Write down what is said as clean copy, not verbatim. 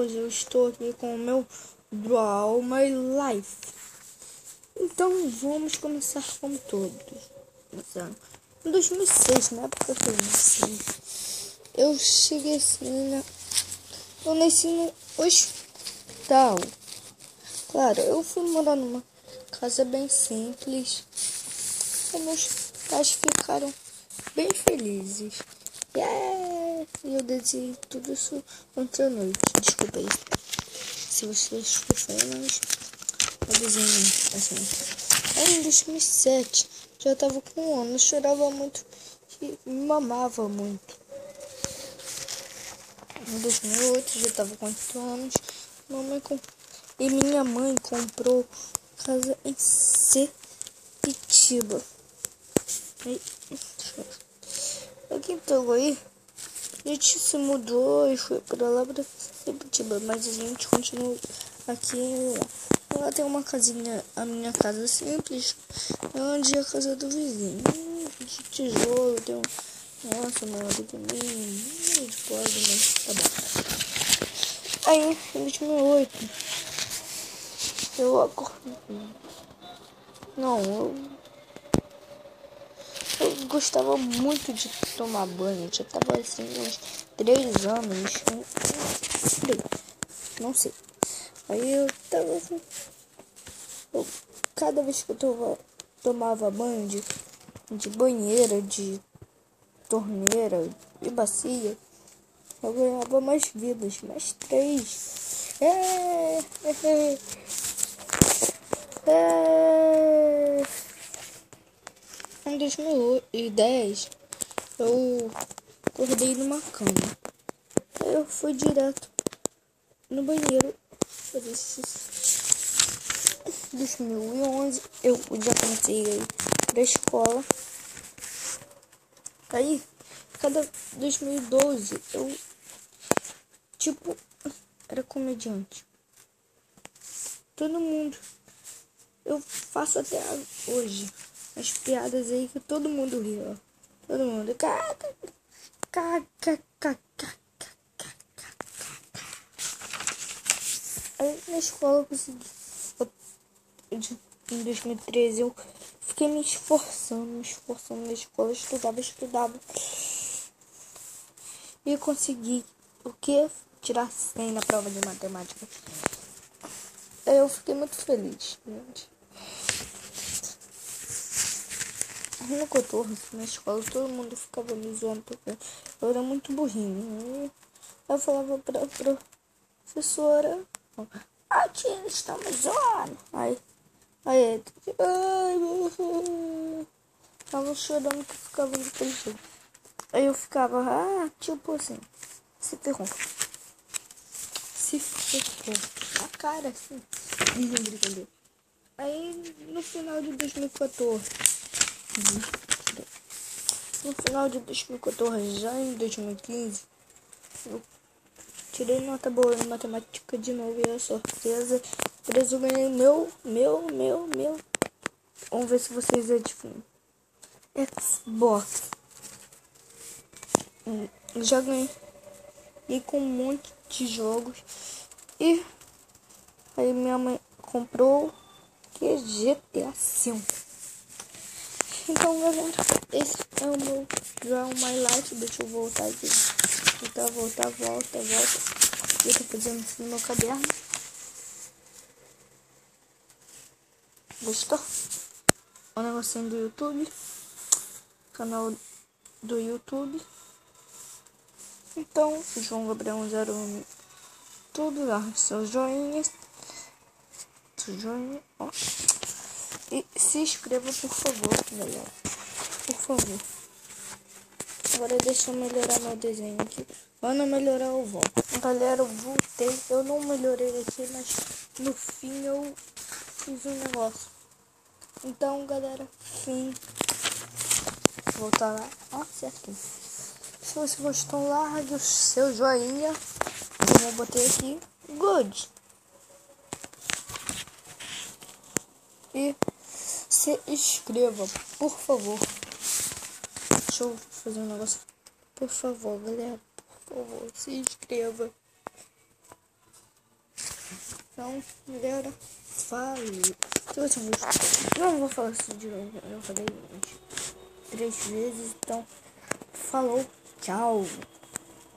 hoje eu estou aqui com o meu Draw My Life. Então vamos começar com todos. Em 2006, na época que eu nasci, eu cheguei assim, eu nasci no hospital. Claro, eu fui morar numa casa bem simples. E meus pais ficaram bem felizes. E eu desenhei tudo isso ontem à noite. Desculpa aí. Se você escutar, mas eu desenhei assim. Aí em 2007, já tava com 1 ano. Eu chorava muito e me mamava muito. Em 2008, já tava com 8 anos. E minha mãe comprou casa em Sepitiba. Aqui pegou aí, a gente se mudou e foi pra lá pra Sepitiba, mas a gente continua aqui. Lá tem uma casinha, a minha casa simples, onde é a casa do vizinho. De tijolo, tem um. Nossa, meu lado também. De pode, mas tá bom. Aí, em 2008, eu acordei. Não, eu gostava muito de tomar banho. Já tava assim uns 3 anos. Não sei. Aí eu tava assim. Cada vez que eu tomava banho de banheira, de torneira e bacia, eu ganhava mais vidas, mais 3. Em 2010, eu acordei numa cama. Aí eu fui direto no banheiro fazer xixi. Em 2011, eu já comecei a ir pra escola. Aí, cada 2012, eu, era comediante. Todo mundo. Eu faço até hoje as piadas aí que todo mundo ri, ó. Todo mundo. Aí na escola eu consegui. Em 2013 eu fiquei me esforçando na escola, estudava. E consegui o que? Tirar 100 na prova de matemática. Eu fiquei muito feliz, gente. No coturno, na escola, todo mundo ficava me zoando porque eu era muito burrinho. Eu falava pra professora: tia, eles estão me zoando. Aí, tava chorando que ficava daquele jeito. Aí eu ficava, tipo assim, se ferrou. A cara assim. Brincadeira. Aí no final de 2014. No final de 2014, já em 2015, eu tirei nota boa em matemática de novo e a surpresa. Por isso eu ganhei meu. Vamos ver se vocês adivinham. Xbox. Já ganhei. E com um monte de jogos. E aí minha mãe comprou que é GTA V. Então, galera, esse é o meu Draw My Life. Deixa eu voltar aqui. Volta. Eu tô fazendo isso no meu caderno. Gostou? O negocinho do YouTube. Canal do YouTube. Então, João Gabriel 01. Tudo lá. Seu joinha. Ó. E se inscreva, por favor, galera. Por favor. Agora deixa eu melhorar meu desenho aqui. Quando eu melhorar, eu volto. Galera, eu voltei. Eu não melhorei aqui, mas no fim eu fiz um negócio. Então, galera, fim. Voltar lá. Ó, certinho. Se você gostou, largue o seu joinha. Como eu botei aqui. Good. E se inscreva, por favor. Deixa eu fazer um negócio. Por favor, galera. Por favor, se inscreva. Então, galera, falou. Se você não gostou, não vou falar isso de novo. Eu falei 3 vezes. Então, falou, tchau.